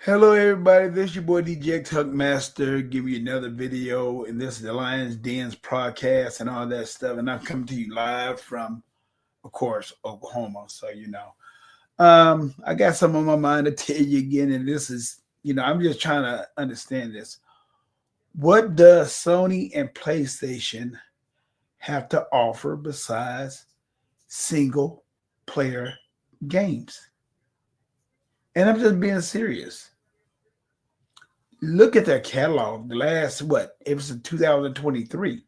Hello, everybody. This is your boy DJ Tuckmaster. Give you another video, and this is the Lions Dens podcast and all that stuff. And I'm coming to you live from, of course, Oklahoma. So I got some on my mind to tell you again, and this is, I'm just trying to understand this. What does Sony and PlayStation have to offer besides single player games? And I'm just being serious. Look at their catalog. The last it was in 2023.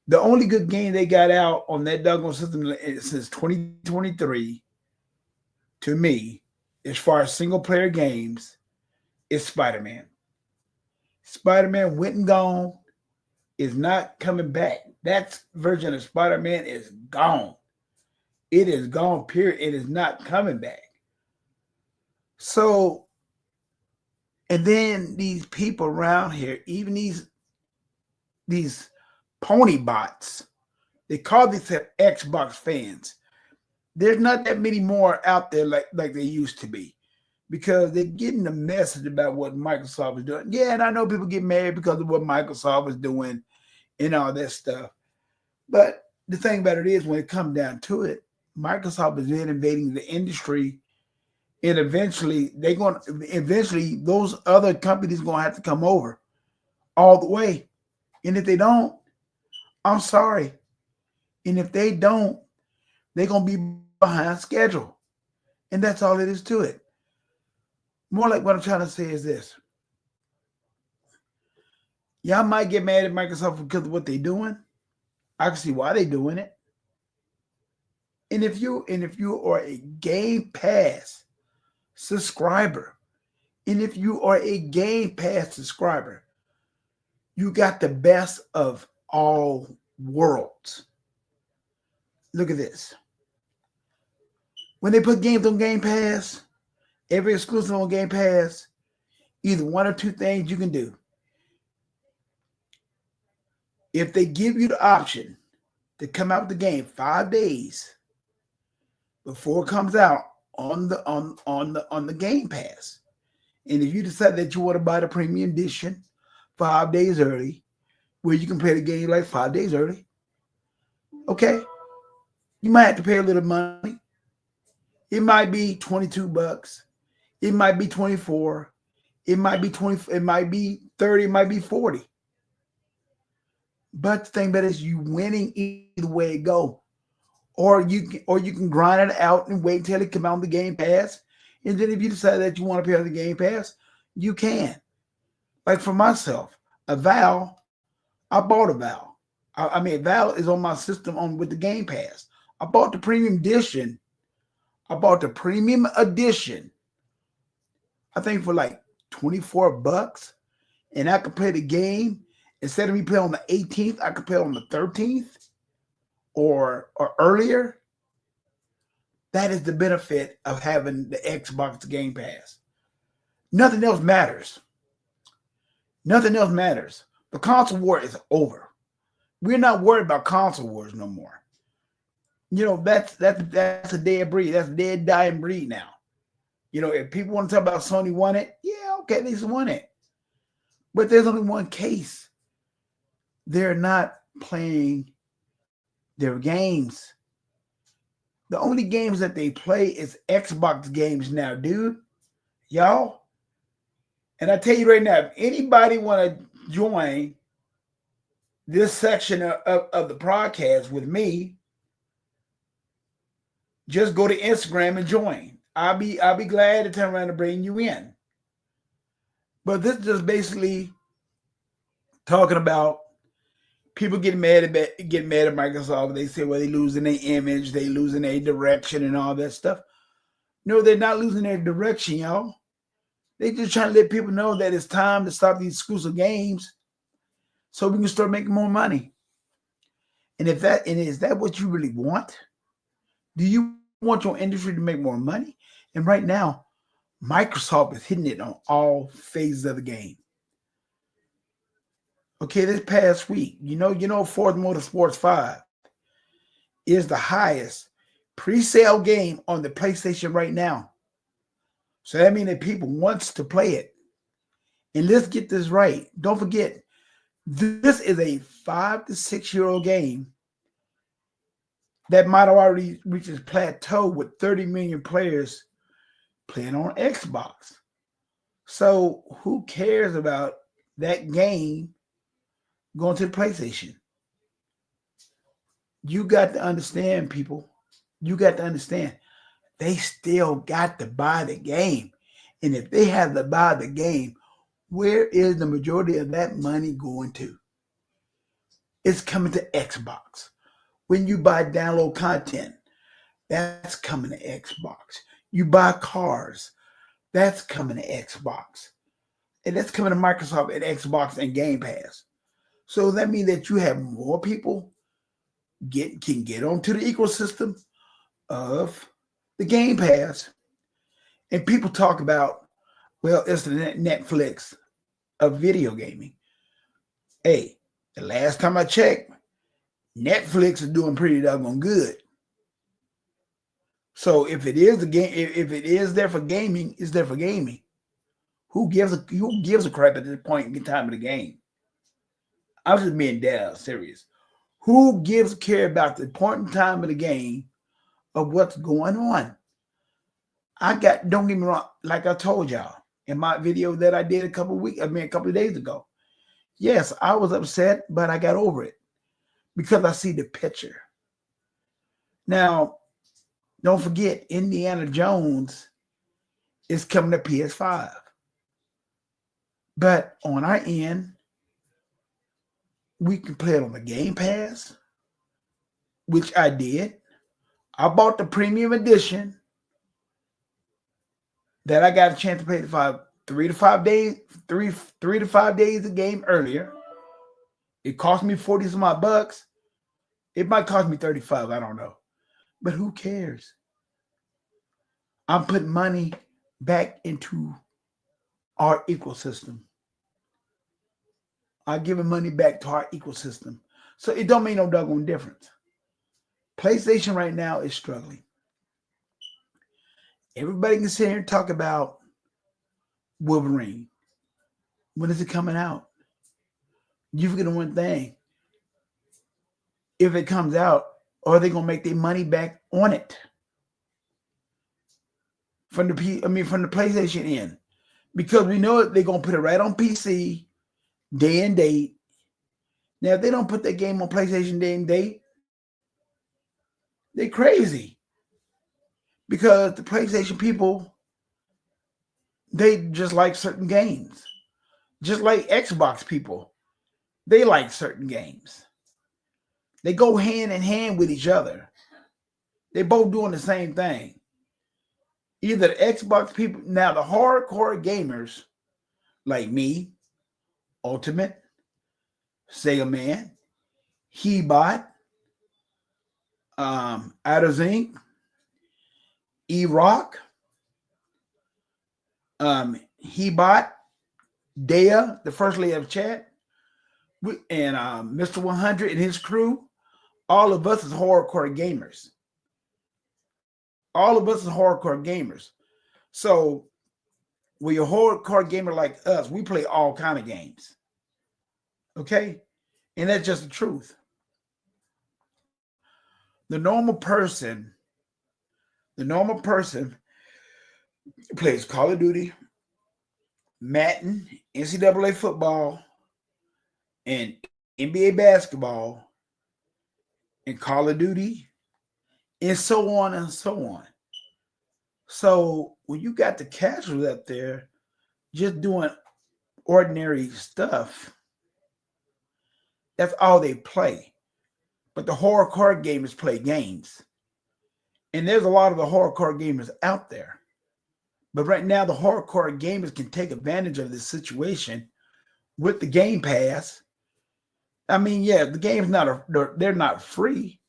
The only good game they got out on that doggone system since 2023, to me, as far as single player games, is Spider-Man. Spider-Man went and gone, is not coming back. That version of Spider-Man is gone. It is gone, period. It is not coming back. So, and then these people around here, even these pony bots, they call themselves Xbox fans. There's not that many more out there like they used to be, because they're getting the message about what Microsoft is doing. Yeah, and I know people get mad because of what Microsoft is doing and all that stuff. But the thing about it is, when it comes down to it, Microsoft is innovating the industry. And eventually those other companies going to have to come over all the way. And if they don't, I'm sorry. And if they don't, they're going to be behind schedule. And that's all it is to it. More like what I'm trying to say is this. Y'all might get mad at Microsoft because of what they're doing. I can see why they're doing it. And if you are a Game Pass subscriber, and if you are a Game Pass subscriber, you got the best of all worlds. Look at this. When they put games on Game Pass, every exclusive on Game Pass, either one or two things you can do. If they give you the option to come out with the game 5 days before it comes out on the Game Pass, and if you decide that you want to buy the premium edition 5 days early, where you can play the game like 5 days early, okay, you might have to pay a little money. It might be $22. It might be 24. It might be 20. It might be 30. It might be 40. But the thing about it is, you winning either way it go. Or you can grind it out and wait until it come out on the Game Pass. And then if you decide that you want to pay on the Game Pass, you can. Like for myself, a Val, I bought a Val. I mean, Val is on my system with the Game Pass. I bought the premium edition. I think for like $24. And I could play the game. Instead of me playing on the 18th, I could play on the 13th. Or earlier. That is the benefit of having the Xbox Game Pass. Nothing else matters. Nothing else matters. The console war is over. We're not worried about console wars no more. That's a dead breed. That's a dead dying breed now. If people want to talk about Sony won it, yeah, okay, they just won it. But there's only one case. They're not playing their games. The only games that they play is Xbox games now, dude. Y'all. And I tell you right now, if anybody want to join this section of the podcast with me, just go to Instagram and join. I'll be glad to turn around and bring you in. But this is just basically talking about people getting mad at Microsoft. They say, well, they losing their image, they losing their direction and all that stuff. No, they're not losing their direction, y'all. They just trying to let people know that it's time to stop these exclusive games so we can start making more money. And is that what you really want? Do you want your industry to make more money? And right now, Microsoft is hitting it on all phases of the game. Okay, this past week, Ford Motorsports 5 is the highest pre-sale game on the PlayStation right now. So that means that people wants to play it. And let's get this right. Don't forget, this is a 5 to 6 year old game that might have already reached its plateau with 30 million players playing on Xbox. So who cares about that game going to the PlayStation? You got to understand, people. You got to understand. They still got to buy the game. And if they have to buy the game, where is the majority of that money going to? It's coming to Xbox. When you buy download content, that's coming to Xbox. You buy cars, that's coming to Xbox. And that's coming to Microsoft and Xbox and Game Pass. So that means that you have more people can get onto the ecosystem of the Game Pass. And people talk about, well, it's the Netflix of video gaming. Hey, the last time I checked, Netflix is doing pretty doggone good. So if it is the game, if it is there for gaming, it's there for gaming. Who gives a crap at this point in time of the game? I'm just being dead serious. Who gives a care about the point in time of the game of what's going on? Don't get me wrong, like I told y'all in my video that I did a couple of days ago. Yes, I was upset, but I got over it because I see the picture. Now, don't forget, Indiana Jones is coming to PS5. But on our end, we can play it on the Game Pass, which I did. I bought the premium edition that I got a chance to play the 3 to 5 days, 3 to 5 days a game earlier. It cost me 40 some odd bucks. It might cost me 35, I don't know. But who cares? I'm putting money back into our ecosystem. I'm giving money back to our ecosystem. So it don't make no doggone difference. PlayStation right now is struggling. Everybody can sit here and talk about Wolverine. When is it coming out? You forget one thing. If it comes out, are they gonna make their money back on it? From the PlayStation end. Because we know they're gonna put it right on PC, day and date. Now, if they don't put that game on PlayStation day and date, they're crazy. Because the PlayStation people, they just like certain games. Just like Xbox people, they like certain games. They go hand in hand with each other. They both doing the same thing. Either the Xbox people, now the hardcore gamers like me, Ultimate, Sega Man, Hebot, Outer Zinc, E-Rock, Hebot, Dea, the first lady of chat, and Mr. 100 and his crew. All of us is hardcore gamers. All of us is hardcore gamers. So when you're a hardcore gamer like us, we play all kind of games. Okay? And that's just the truth. The normal person plays Call of Duty, Madden, NCAA football, and NBA basketball, and Call of Duty, and so on and so on. So when you got the casuals up there just doing ordinary stuff, that's all they play. But the hardcore gamers play games. And there's a lot of the hardcore gamers out there. But right now, the hardcore gamers can take advantage of this situation with the Game Pass. I mean, yeah, the game's they're not free.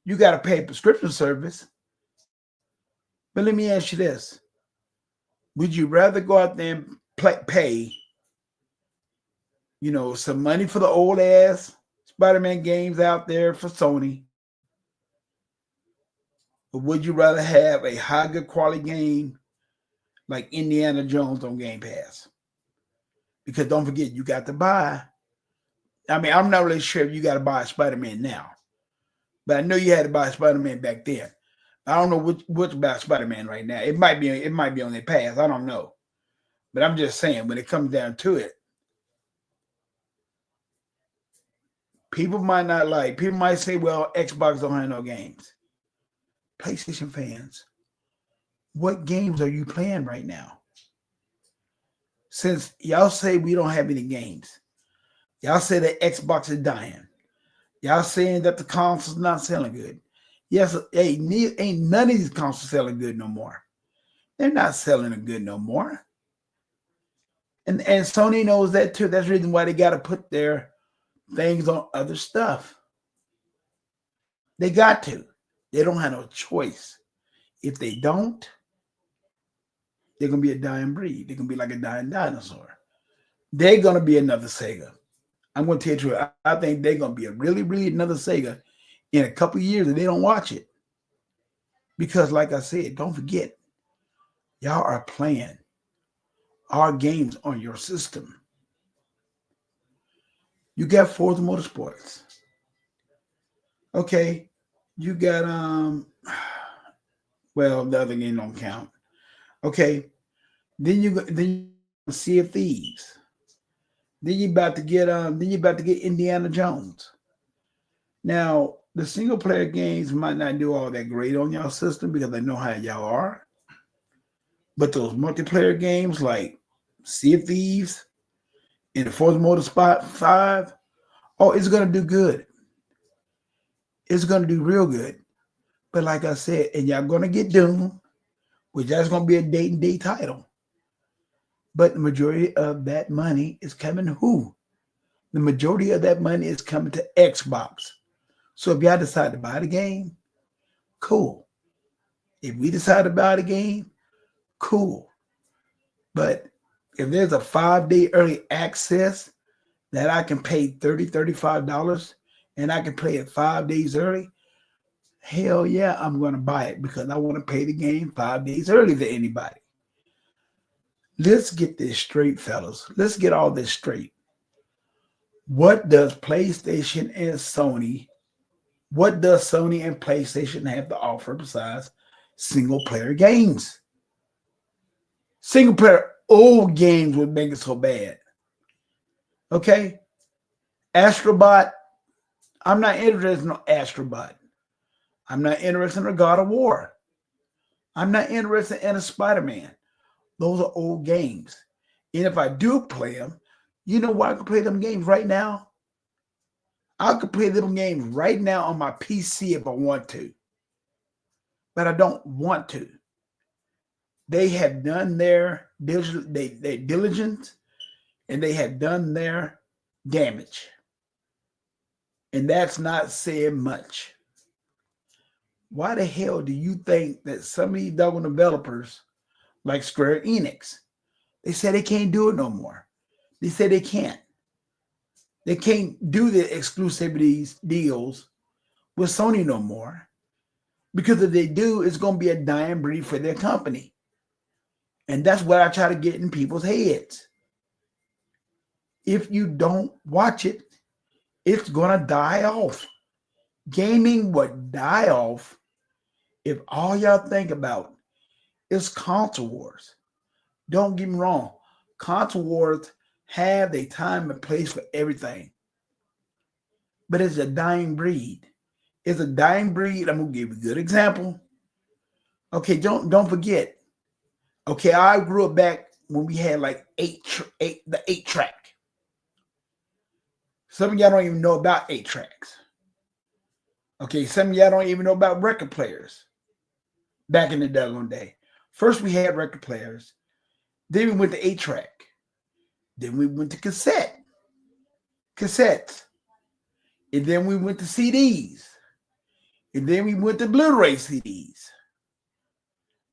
You got to pay a prescription service. But let me ask you this. Would you rather go out there and pay, some money for the old ass Spider-Man games out there for Sony? Or would you rather have a high good quality game like Indiana Jones on Game Pass. Because don't forget, you got to buy. I mean, I'm not really sure if you got to buy Spider-Man now, but I know you had to buy Spider-Man back then. I don't know which about Spider-Man right now. It might be on their pass. I don't know. But I'm just saying, when it comes down to it, people might say, well, Xbox don't have no games. PlayStation fans, what games are you playing right now? Since y'all say we don't have any games, y'all say that Xbox is dying. Y'all saying that the console's not selling good. Yes, ain't none of these consoles selling good no more. They're not selling good no more. And Sony knows that too. That's the reason why they got to put their things on other stuff. They got to. They don't have no choice. If they don't, they're going to be a dying breed. They're going to be like a dying dinosaur. They're going to be another Sega. I'm going to tell you the truth. I think they're going to be a really, really another Sega in a couple of years if they don't watch it. Because like I said, don't forget, y'all are playing our games on your system. You got Forza Motorsports. Okay. You got, well, the other game don't count. Okay. Then you Sea of Thieves. Then you about to get Indiana Jones. Now, the single player games might not do all that great on y'all system because I know how y'all are. But those multiplayer games like Sea of Thieves and the Forza Motorsport 5, oh, it's gonna do good. It's gonna do real good. But like I said, and y'all gonna get Doom, which that's gonna be a day title. But the majority of that money is coming to who? The majority of that money is coming to Xbox. So if y'all decide to buy the game, cool. If we decide to buy the game, cool. But if there's a 5-day early access that I can pay $30, $35 and I can play it 5 days early, hell yeah, I'm going to buy it because I want to pay the game 5 days early to anybody. Let's get this straight, fellas. Let's get all this straight. What does PlayStation and Sony have to offer besides single player games? Single player old games would make it so bad. Okay? Astrobot, I'm not interested in Astrobot. I'm not interested in a God of War. I'm not interested in a Spider-Man. Those are old games. And if I do play them, you know why I can play them games right now? I could play them games right now on my PC if I want to. But I don't want to. They have done their diligence and they have done their damage. And that's not saying much. Why the hell do you think that some of these double developers like Square Enix, they say they can't do it no more? They say they can't. They can't do the exclusivity deals with Sony no more. Because if they do, it's going to be a dying breed for their company. And that's what I try to get in people's heads. If you don't watch it, it's going to die off. Gaming would die off if all y'all think about is console wars. Don't get me wrong. Console wars have a time and place for everything. But it's a dying breed. It's a dying breed. I'm going to give you a good example. Okay, don't forget. Okay, I grew up back when we had like the 8-track. Some of y'all don't even know about 8 tracks. Okay, some of y'all don't even know about record players back in the daggone day. First, we had record players. Then we went to 8-track. Then we went to cassettes. And then we went to CDs. And then we went to Blu-ray CDs.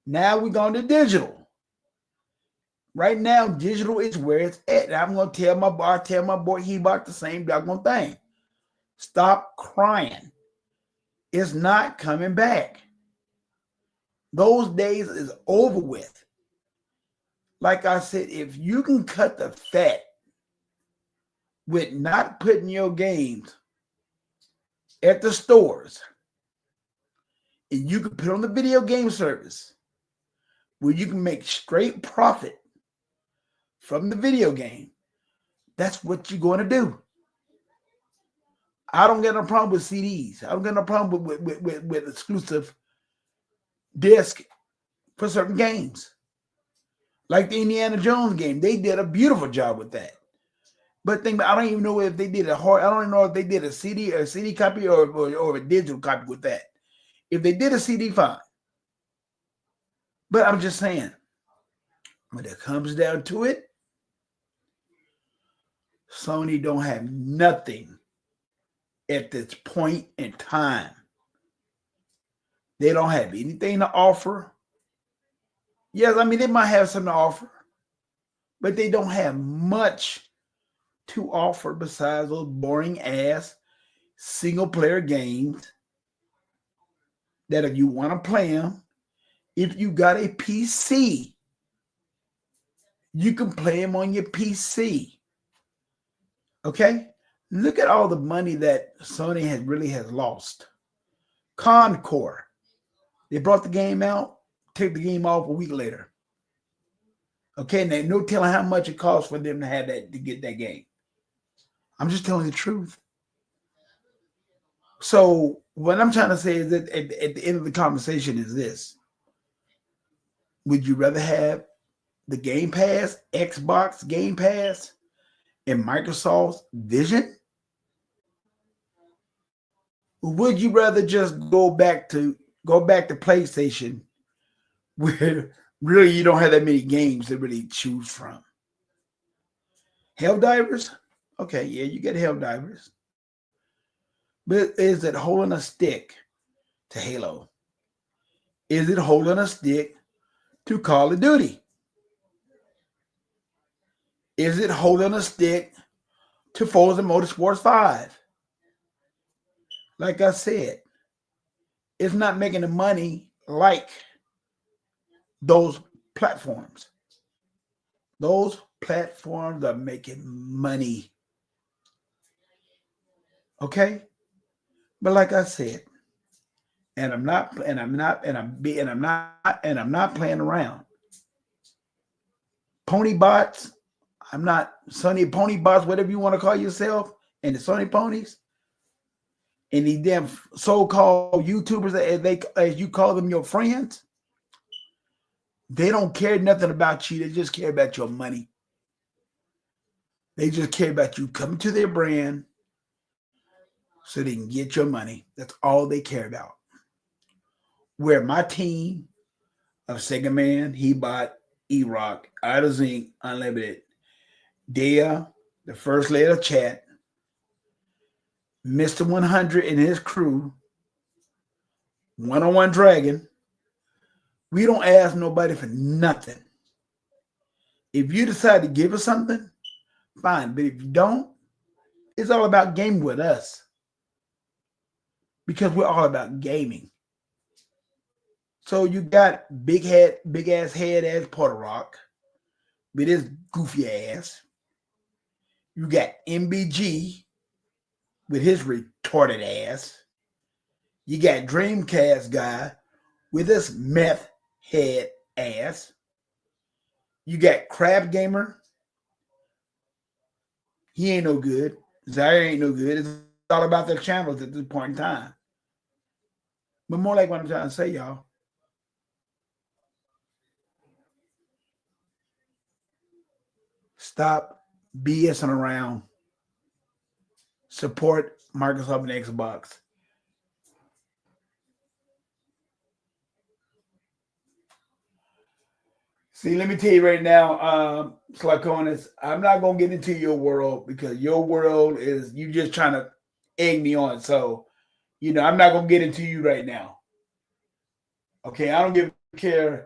Now we're going to digital. Right now, digital is where it's at. And I'm going to tell my boy he bought the same doggone thing. Stop crying. It's not coming back. Those days is over with. Like I said, if you can cut the fat with not putting your games at the stores, and you can put on the video game service where you can make straight profit from the video game, that's what you're going to do. I don't get no problem with CDs. I don't get no problem with exclusive disc for certain games. Like the Indiana Jones game, they did a beautiful job with that. But I don't even know if they did I don't even know if they did a CD copy or a digital copy with that. If they did a CD, fine. But I'm just saying, when it comes down to it, Sony don't have nothing at this point in time. They don't have anything to offer. Yes, I mean, they might have something to offer, but they don't have much to offer besides those boring ass single player games that if you want to play them, if you got a PC, you can play them on your PC. Okay? Look at all the money that Sony has lost. Concord. They brought the game out, took the game off a week later. Okay, and there's no telling how much it costs for them to have that to get that game. I'm just telling the truth. So what I'm trying to say is that at the end of the conversation is this. Would you rather have the Game Pass, Xbox Game Pass, and Microsoft's Vision? Or would you rather just go back to PlayStation where really you don't have that many games to really choose from? Helldivers? Okay, yeah, you get Helldivers. But is it holding a stick to Halo? Is it holding a stick to Call of Duty? Is it holding a stick to Forza Motorsports 5? Like I said, it's not making the money like those platforms. Those platforms are making money. Okay? But like I said, I'm not playing around. Pony bots, I'm not Sony pony bots, whatever you want to call yourself, and the Sony ponies, and these damn so-called YouTubers, as you call them, your friends, they don't care nothing about you. They just care about your money. They just care about you coming to their brand so they can get your money. That's all they care about. Where my team of Sega Man, He-Bot, E-Rock, Idle Zinc, Unlimited, Dea, the first lady of chat, Mr. 100 and his crew, One-on-One Dragon, we don't ask nobody for nothing. If you decide to give us something, fine. But if you don't, it's all about gaming with us. Because we're all about gaming. So you got big ass head ass Porter Rock with his goofy ass. You got MBG with his retarded ass. You got Dreamcast guy with his meth head ass. You got Crab Gamer. He ain't no good. Zaire ain't no good. It's all about their channels at this point in time. But more like what I'm trying to say, y'all. Stop BSing around. Support Microsoft and Xbox. See, let me tell you right now, Slakonis, I'm not going to get into your world because your world is, you just trying to egg me on. So, I'm not going to get into you right now. Okay, I don't care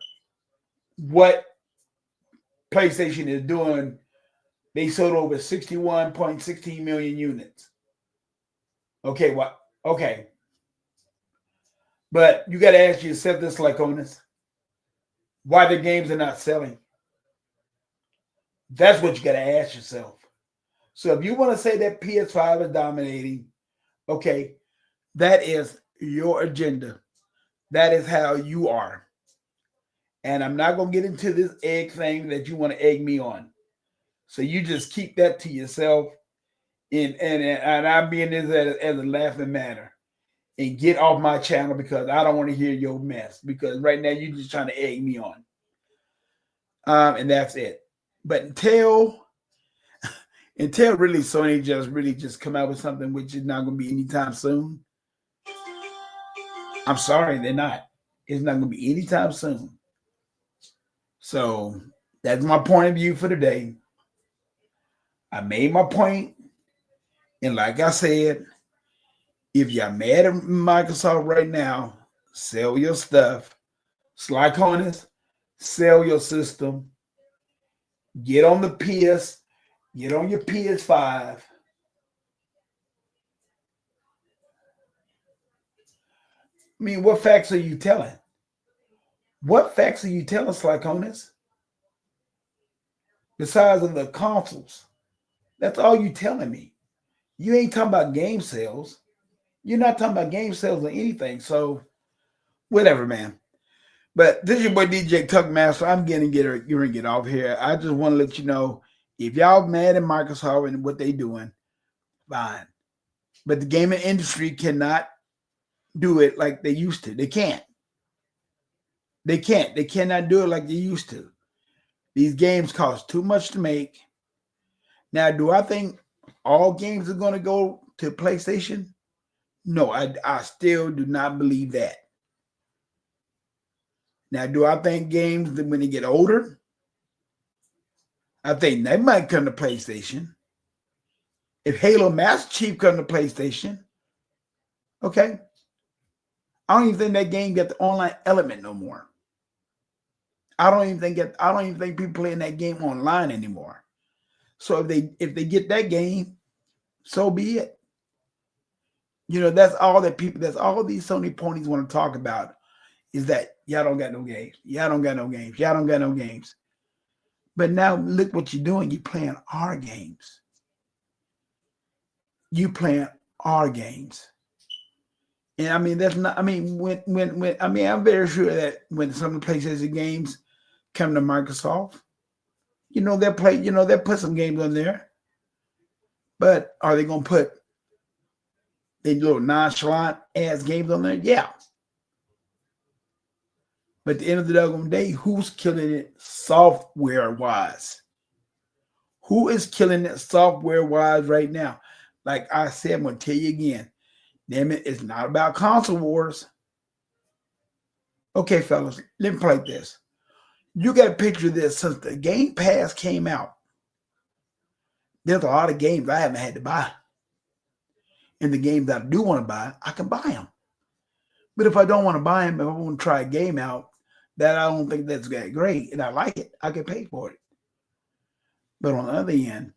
what PlayStation is doing. They sold over 61.16 million units. Okay, what? Okay. But you got to ask yourself this, Slakonis. Why the games are not selling? That's what you got to ask yourself. So if you want to say that PS5 is dominating, okay, that is your agenda. That is how you are. And I'm not going to get into this egg thing that you want to egg me on. So you just keep that to yourself. And I'm being this as a laughing matter. And get off my channel because I don't want to hear your mess. Because right now you're just trying to egg me on. And that's it. But until really Sony just come out with something which is not going to be anytime soon. I'm sorry, they're not. It's not going to be anytime soon. So that's my point of view for today. I made my point, and like I said, if you're mad at Microsoft right now, sell your stuff. Sly Corners, sell your system. Get on the PS. Get on your PS5. I mean, what facts are you telling? What facts are you telling, Sly Corners? The size of the consoles. That's all you telling me. You ain't talking about game sales. You're not talking about game sales or anything. So, whatever, man. But this is your boy DJ Tuckmaster. I'm getting get off here. I just want to let you know if y'all mad at Microsoft and what they doing, fine. But the gaming industry cannot do it like they used to. They can't. They can't. They cannot do it like they used to. These games cost too much to make. Now, do I think all games are going to go to PlayStation? No, I still do not believe that. Now, do I think games that when they get older, I think they might come to PlayStation. If Halo Master Chief come to PlayStation, okay. I don't even think that game got the online element no more. I don't even think people playing that game online anymore. So if they get that game, so be it. You know, that's all these Sony ponies want to talk about is that y'all don't got no games. Y'all don't got no games. Y'all don't got no games. But now look what you're doing. You're playing our games. You playing our games. And I mean, that's not, I mean, I'm very sure that when some of the PlayStation games come to Microsoft, they'll put some games on there. But are they going to put the little nonchalant ass games on there? Yeah. But at the end of the day, who's killing it software-wise? Who is killing it software-wise right now? Like I said, I'm going to tell you again. Damn it, it's not about console wars. Okay, fellas, let me play this. You got a picture of this since the Game Pass came out. There's a lot of games I haven't had to buy. And the games that I do want to buy, I can buy them. But if I don't want to buy them, if I want to try a game out that I don't think that's that great and I like it, I can pay for it. But on the other end,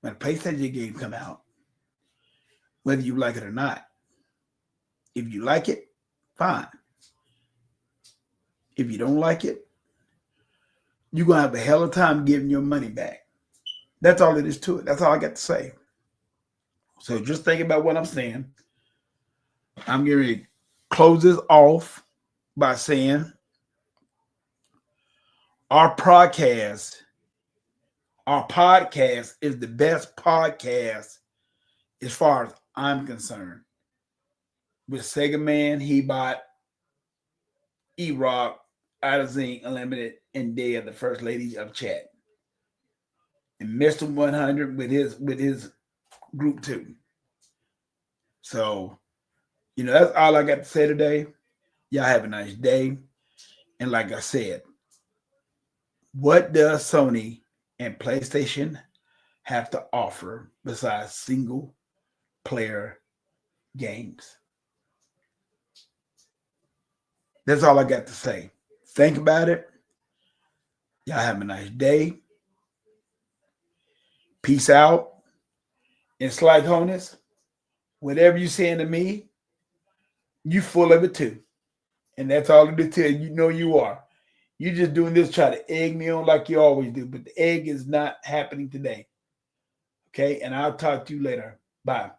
when a PlayStation game come out, whether you like it or not, if you like it, fine. If you don't like it, you're going to have a hell of a time giving your money back. That's all it is to it. That's all I got to say. So just think about what I'm saying. I'm going to close this off by saying our podcast is the best podcast as far as I'm concerned. With Sega Man, he bought E-Rock, Out of Zinc Unlimited, and Dea, the first lady of chat. And Mr. 100 with his group too. So, that's all I got to say today. Y'all have a nice day. And like I said, what does Sony and PlayStation have to offer besides single player games? That's all I got to say. Think about it. Y'all have a nice day. Peace out. And Sly Honus, whatever you saying to me, you full of it too. And that's all it is to you. You know you are. You just doing this try to egg me on like you always do, but the egg is not happening today. Okay, and I'll talk to you later. Bye.